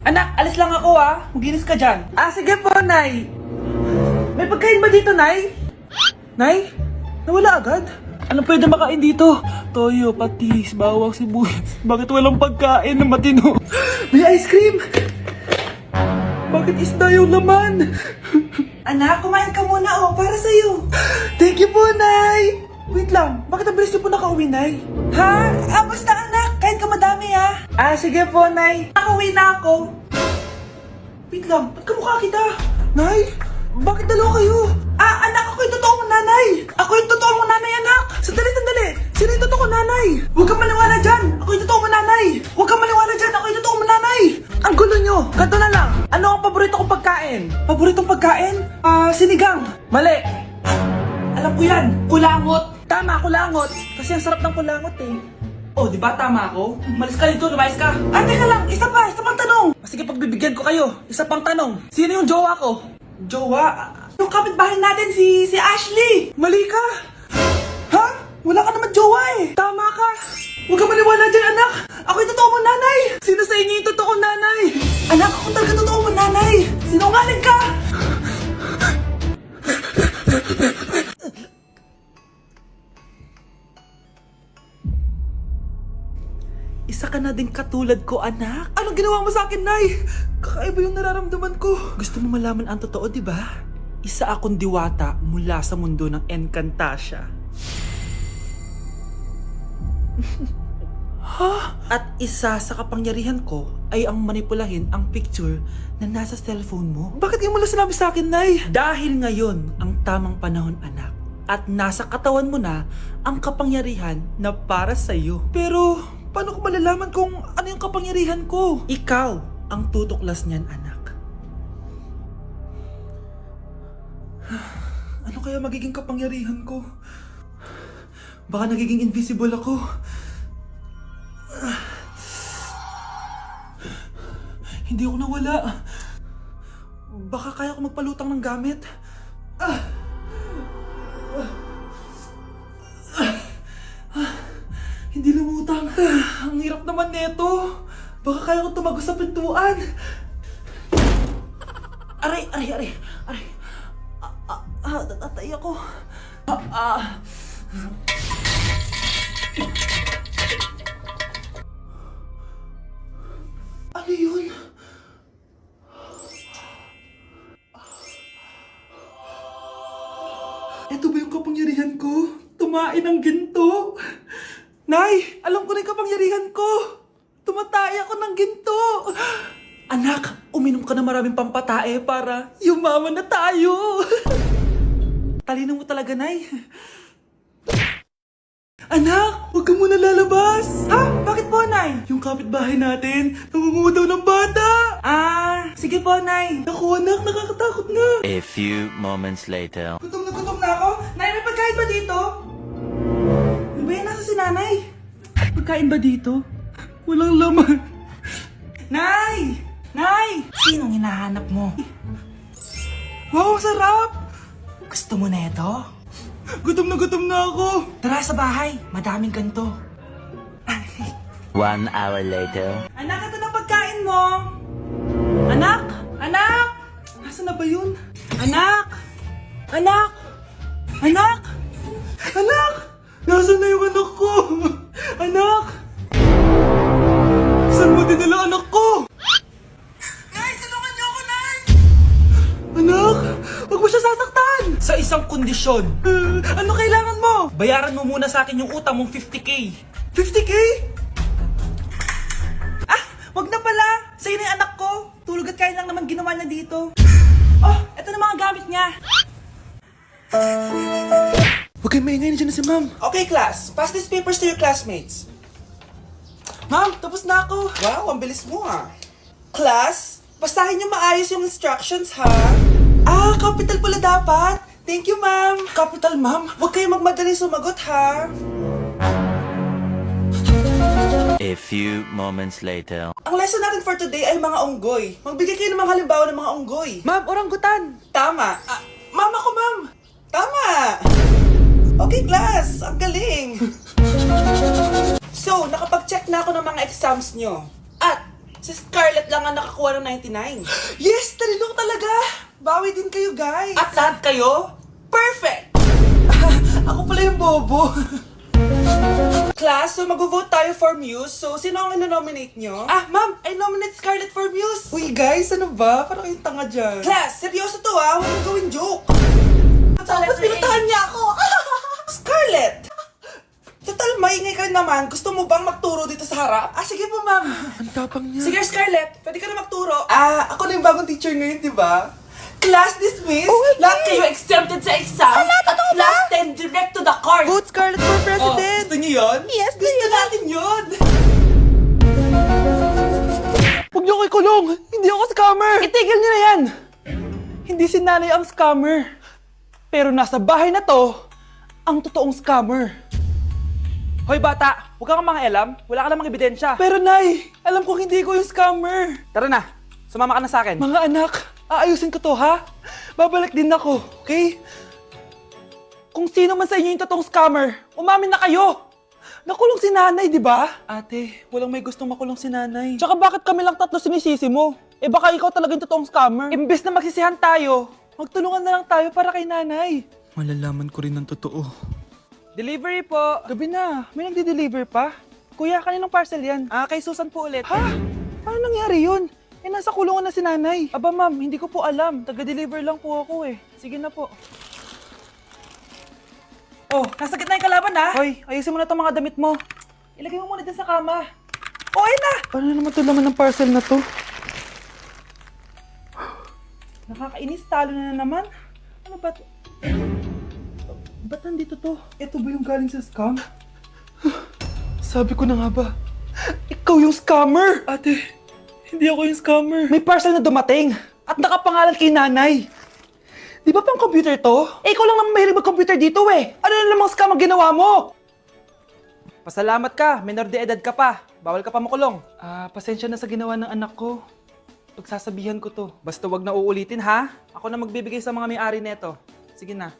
Anak, alis lang ako Maginis ka dyan. Sige po, Nay. May pagkain ba dito, Nay? Nay? Nawala agad? Anong pwede makain dito? Toyo, patis, bawang, sibuyas. Bakit walang pagkain na matino? May ice cream! Bakit isda yung laman? Anak, kumain ka muna para sa'yo. Thank you po, Nay! Wait lang, bakit ang bilis niyo po nakauwi, Nay? Basta anak, kain ka madami sige po, Nay. Nakauwi na ako. Wait lang, ba't kamukha kita? Nay, bakit dalawa kayo? Anak, ako yung totoo mong nanay. Ako yung totoo mong nanay, anak. Sandali. Sino yung totoo nanay? Huwag kang maniwala dyan. Ako yung totoo mong nanay. Huwag kang maniwala dyan. Ako yung totoo mong nanay. Ang gulo nyo. Ganto na lang. Ano ang paborito kong pagkain? Paboritong pagkain? Sinigang. Mali. Alam ko yan. Kulangot. Tama, kulangot. Kasi ang sarap ng kulangot di ba tama ako? Malis ka dito, lumayas ka. Teka lang. Isa pang tanong. Sige, pagbibigyan ko kayo. Isa pang tanong. Sino yung jowa ko? Jowa? Yung kapitbahay natin, si Ashley! Mali ka! Wala ka naman jowa Tama ka! Huwag ka maniwala dyan, anak! Ako yung totoo mong nanay! Sino sa inyo yung totoo nanay? Anak, ako talaga totoo mong nanay! Sinungaling ka! Isa ka na din katulad ko, anak. Anong ginawa mo sa akin, Nay? Kakaiba yung nararamdaman ko. Gusto mo malaman ang totoo, di ba? Isa akong diwata mula sa mundo ng Encantasia. At isa sa kapangyarihan ko ay ang manipulahin ang picture na nasa cellphone mo. Bakit yung mula sinabi sa akin, Nay? Dahil ngayon ang tamang panahon, anak. At nasa katawan mo na ang kapangyarihan na para sa'yo. Pero paano ko malalaman kung ano yung kapangyarihan ko? Ikaw ang tutuklas niyan, anak. Ano kaya magiging kapangyarihan ko? Baka nagiging invisible ako. Hindi ako nawala. Baka kaya ko magpalutang ng gamit. Hindi lumutang. Ang hirap naman neto. Baka kaya ko tumagos sa pintuan. Aray. Tatay ako. Ano yun? Ito ba yung kapangyarihan ko? Tumain ng ginto? Nay, alam ko na yung kapangyarihan ko. Tumatay ako ng ginto. Anak, uminom ka na maraming pampatae para yumaman na tayo. Talino mo talaga, Nay. Anak, huwag ka muna lalabas. Bakit po, Nay? Yung kapitbahay natin, nangungudaw ng bata. Sige po, Nay. Naku, anak, nakakatakot na. A few moments later. Gutom na ako. Nay, may pagkain ba dito? Ano ba yan? Nasa si Nanay? Pagkain ba dito? Walang laman. Nay! Sinong hinahanap mo? Wow, sarap! Gusto mo na ito? Gutom na ako. Tara sa bahay, madaming ganito. 1 hour later. Anak, ito na pagkain mo. Anak! Nasaan na ba yun? Anak! Nasaan na yung anak ko? Anak! Saan mo dinala anak ko? Nay, tulungan niyo ako, Nay! Anak, huwag mo siya sasaktan! Sa isang kondisyon. Ano kailangan mo? Bayaran mo muna sa akin yung utang mong 50k. 50k? Wag na pala. Sa'yo na yung anak ko. Tulog at kain lang naman ginawa niya dito. Eto na mga gamit niya. Huwag kayong maingay, nandiyan na si Ma'am. Okay, class. Pass these papers to your classmates. Ma'am, tapos na ako. Wow, ang bilis mo Class, basahin niyo maayos yung instructions, ha? Capital pala dapat. Thank you, Ma'am. Capital, Ma'am. Huwag kayong magmadali sumagot, ha? A few moments later. Ang lesson natin for today ay mga unggoy. Magbigay kayo ng mga halimbawa ng mga unggoy. Ma'am, oranggutan. Tama. Ma'am ako, Ma'am. Tama. Okay, class. Ang galing. So, nakapag-check na ako ng mga exams nyo. At Si Scarlett lang ang nakakuha ng 99. Yes! Talino talaga! Bawi din kayo, guys. At lahat kayo, perfect! Ako pala yung bobo. Class, so mag-vote tayo for Muse. So, sino ang ina-nominate nyo? Ma'am, I nominate Scarlett for Muse. Uy, guys, ano ba? Parang kayong tanga dyan. Class, seryoso to Huwag mong gawin joke. Tapos pinuntahan niya ako. Scarlett! Total, maingay ka naman. Gusto mo bang magturo dito sa harap? Sige po, ma'am. Ang tapang niya. Sige, Scarlett. Pwede ka na magturo. Ako na yung bagong teacher ngayon, di ba? Class dismissed. Lahat kayo exempted sa exam. At class 10 direct to the court. Vote Scarlett for president! Gusto niyo yun? Yes, Gusto natin yun. Huwag niyo ko ikulong! Hindi ako scammer! Itigil niyo na yan. Hindi si nanay ang scammer. Pero nasa bahay na to, ang totoong scammer. Hoy bata, huwag kang mangialam. Wala ka namang ebidensya. Pero nay, alam kong hindi ko yung scammer. Tara na, sumama ka na sa akin. Mga anak, aayusin ko to ha. Babalik din ako, okay? Kung sino man sa inyo yung totoong scammer, umamin na kayo. Nakulong si nanay, di ba? Ate, walang may gustong makulong si nanay. Tsaka bakit kami lang tatlo sinisisi mo? Baka ikaw talaga yung totoong scammer. Imbes na magsisihan tayo, magtulungan na lang tayo para kay nanay. Malalaman ko rin ang totoo. Delivery po. Gabi na. May nagde-deliver pa? Kuya, kaninong parcel yan? Kay Susan po ulit. Ha? Paano nangyari yun? Nasa kulungan na si nanay. Aba ma'am, hindi ko po alam. Taga-deliver lang po ako eh. Sige na po. Oh, nasa gitna yung kalaban ha? Hoy, ayusin mo na itong mga damit mo. Ilagay mo muna dyan sa kama. Oh, ayun na! Paano naman ito laman ng parcel na to? Nakakainis, talo na naman. Ano ba ito? Ba't nandito to? Ito ba yung galing sa scam? Sabi ko na nga ba, ikaw yung scammer! Ate, hindi ako yung scammer. May parcel na dumating at nakapangalan kay nanay. Di ba pang computer to? Ikaw lang naman mahilig mag-computer dito eh. Ano na namang scam ang ginawa mo? Pasalamat ka, minor de edad ka pa. Bawal ka pa makulong. Pasensya na sa ginawa ng anak ko. Pagsasabihan ko to. Basta wag na uulitin ha. Ako na magbibigay sa mga may-ari neto. Sige na.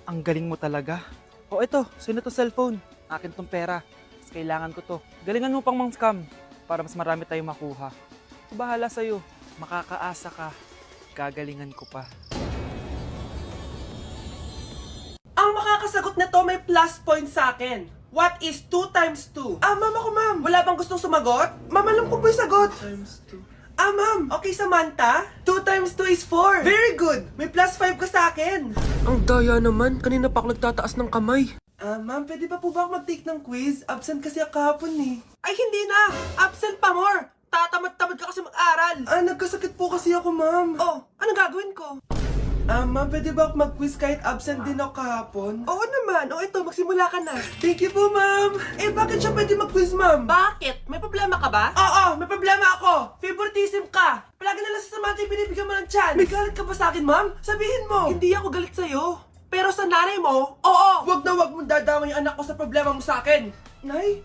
Ang galing mo talaga. O ito, sino to cellphone? Akin tong pera. Mas kailangan ko to. Galingan mo pang mang scam para mas marami tayong makuha. Bahala sa'yo. Makakaasa ka. Gagalingan ko pa. Ang makakasagot na to may plus point sa akin. What is 2 times 2? Ma'am ako ma'am. Wala bang gustong sumagot? Ma'am, alam ko po yung sagot. 2 times 2. Ma'am. Okay, Samantha. 2 times 2 is 4. Very good. May plus 5 ka sa akin. Ang daya naman, kanina pa ako nagtataas ng kamay. Ma'am, pwede pa po ba ako mag-take ng quiz? Absent kasi ako kahapon eh. Ay, hindi na! Absent pa more! Tatamad-tamad ka kasi mag-aral! Nagkasakit po kasi ako, ma'am. Oh, anong gagawin ko? Ma'am, pwede ba ako mag-quiz kahit absent din ako kahapon? Oo naman. O ito, magsimula ka na. Thank you po, ma'am. Bakit siya pwede mag-quiz, ma'am? Bakit? May problema ka ba? Oo, may problema ako. Favoritism ka. Palagi na lang sa Samantha yung binibigyan mo ng chance. May galit ka ba sa akin, ma'am? Sabihin mo. Hindi ako galit sa'yo. Pero sa nanay mo, oo. Wag na wag mong dadama yung anak ko sa problema mo sa akin. Nay,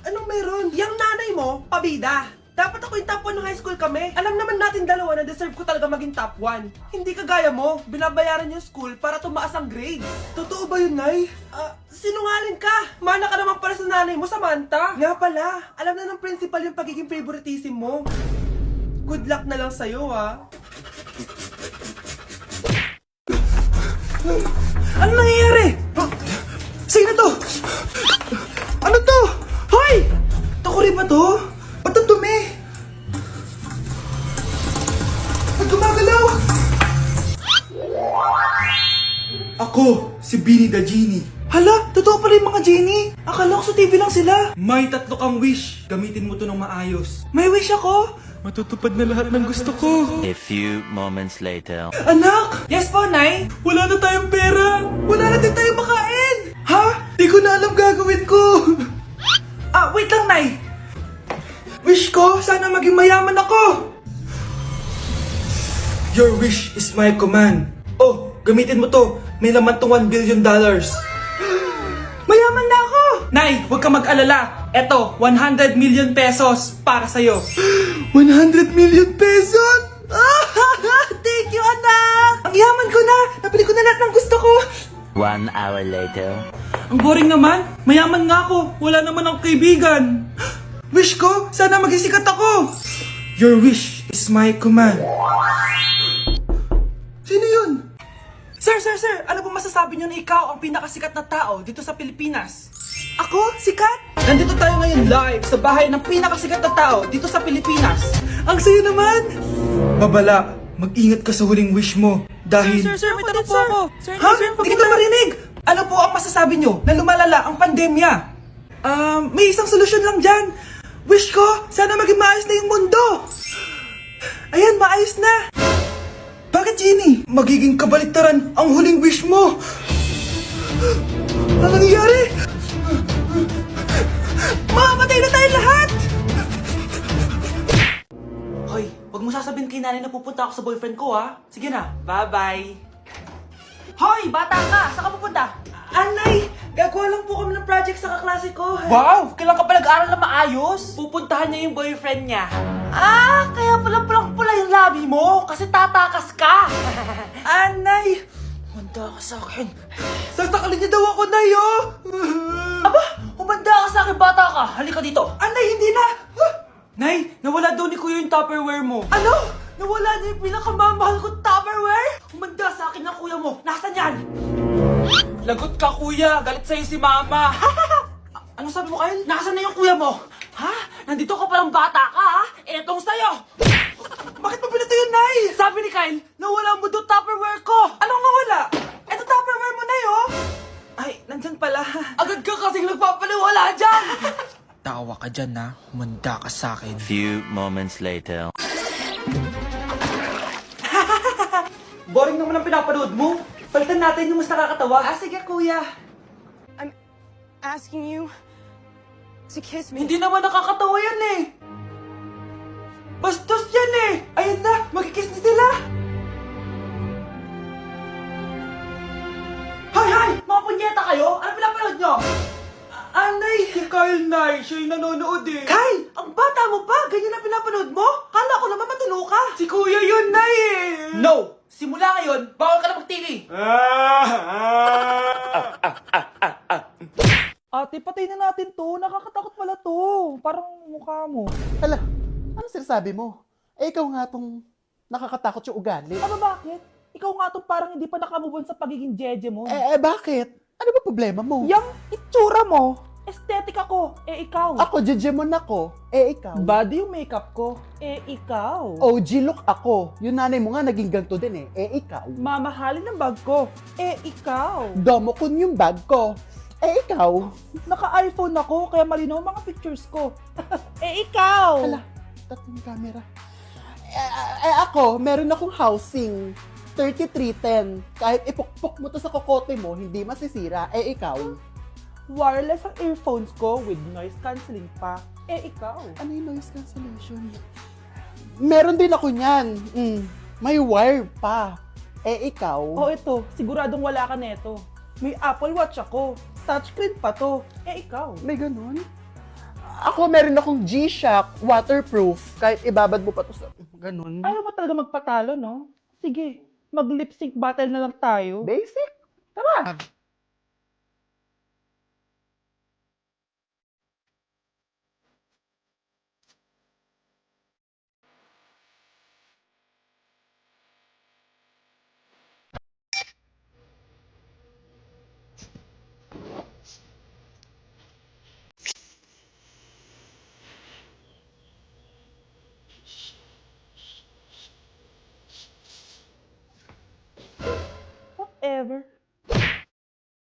anong meron? Yang nanay mo, pabida. Dapat ako yung top 1 ng high school kami. Alam naman natin dalawa na deserve ko talaga maging top 1. Hindi kagaya mo, binabayaran yung school para tumaas ang grades. Totoo ba yun, Nay? Sinungaling ka! Mana ka naman para sa nanay mo, Samantha. Nga pala, alam na ng principal yung pagiging favoritism mo. Good luck na lang sa'yo, ha? Ano nangyayari? Sino to? Ano to? Hoy! Takuri ba to? Ba't ang dumi? Ba't gumagalaw? Ako, si Beanie the Genie. Hala, totoo pala yung mga genie. Akala ko sa TV lang sila. May 3 kang wish. Gamitin mo to ng maayos. May wish ako? Matutupad na lahat ng gusto ko. A few moments later. Anak! Yes po, Nay? Wala na tayong pera! Wala na din tayong makain! Ha? Di ko na alam gagawin ko! Wait lang, Nay! Wish ko, sana maging mayaman ako! Your wish is my command. Oh, gamitin mo to. May laman tong $1 billion. Mayaman na ako! Nay, huwag ka mag-alala. Eto, 100 million pesos para sa'yo. 100 million pesos? Thank you, anak! Ang yaman ko na! Nabili ko na lahat ng gusto ko! 1 hour later. Ang boring naman. Mayaman nga ako. Wala naman akong kaibigan. Wish ko, sana maging sikat ako! Your wish is my command. Sino yun? Sir! Ano po masasabi niyo na ikaw ang pinakasikat na tao dito sa Pilipinas? Ako? Sikat? Nandito tayo ngayon live sa bahay ng pinakasikat na tao dito sa Pilipinas. Ang sayo naman! Babala, mag-ingat ka sa huling wish mo. Dahil... Sir, may tanong po ako. Sir, Ha? Hindi kita marinig! Ano po ang masasabi nyo na lumalala ang pandemya? May isang solusyon lang dyan. Wish ko, sana maging maayos na yung mundo. Ayan, maayos na. Bakit, Genie? Magiging kabaliktaran ang huling wish mo. Ano nangyayari? Mamamatay na tayo lahat! Hoy, wag mo sasabihin kay nanay na pupunta ako sa boyfriend ko, ha? Sige na, bye-bye. Hoy, bata ka! Saan ka pupunta? Anay, gagawa lang po kami ng project sa kaklase ko. Wow! Kailan ka pa nag-aaral na maayos? Pupuntahan niya yung boyfriend niya. Kaya pala pulang-pula yung labi mo kasi tatakas ka. Anay, humanda ka sa akin. Sasakalin niya daw ako, Nay, oh! Aba, humanda ka sa akin, bata ka. Halika dito. Anay, hindi na. Nay, nawala daw ni Kuya yung Tupperware mo. Ano? Nawala na yung pinakamamahal kong Tupperware? Humanda sa akin ng kuya mo. Nasaan yan? Lagot ka, kuya. Galit sa'yo si mama. Ano sabi mo, Kyle? Nasaan na yung kuya mo? Ha? Nandito ka palang bata ka, ha? Etong sa'yo. Bakit mo pinato yun, Nay? Sabi ni Kyle, nawala mo doon Tupperware ko. Anong nawala? Eto Tupperware mo, Nay, oh. Ay, nandyan pala. Agad ka kasing nagpapaliwala dyan. Tawa ka dyan na, humanda ka sa akin. Few moments later. Boring naman ang pinapanood mo. Palitan natin yung mas nakakatawa. Sige, kuya. I'm asking you to kiss me. Hindi naman nakakatawa yan eh. Bastos yan eh. Ayan na, magkikiss na sila. Hay! Mga punyeta kayo? Ano pinapanood nyo? Anay! Si Kyle, Nay. Siya yung nanonood eh. Kyle! Ang bata mo pa? Ganyan ang pinapanood mo? Kala ko naman matino ka. Si Kuya yun, Nay eh. No! Simula ngayon, bawal ka na mag-TV. Ate, patay na natin to. Nakakatakot pala to. Parang mukha mo. Hala, ano sinasabi mo? Ikaw nga tong nakakatakot yung ugali. Ano bakit? Ikaw nga to parang hindi pa nakamubon sa pagiging jeje mo. Bakit? Ano ba problema mo? Yung itsura mo, aesthetic ako. Ikaw. Ako, jejemon ako. Ikaw. Body yung makeup ko. Ikaw. OG look ako. Yung nanay mo nga naging ganito din ikaw. Mamahalin ng bag ko. Ikaw. Domokun yung bag ko. Ikaw. Naka-iPhone ako, kaya malinaw ang mga pictures ko. Ikaw. Hala, tatlong camera. Ako, meron akong housing. 3310. Kahit ipukpok mo to sa kokote mo, hindi masisira. Ikaw. Wireless ang earphones ko with noise cancelling pa. Ikaw. Ano yung noise cancellation? Meron din ako niyan. May wire pa. Ikaw. Oh, ito. Siguradong wala ka neto. May Apple Watch ako. Touchscreen pa to. Ikaw. May ganun? Ako, meron akong G-Shock waterproof. Kahit ibabad mo pa to sa... Ganun. Ayaw mo talaga magpatalo, no? Sige, mag-lip sync battle na lang tayo. Basic. Tara. Whatever.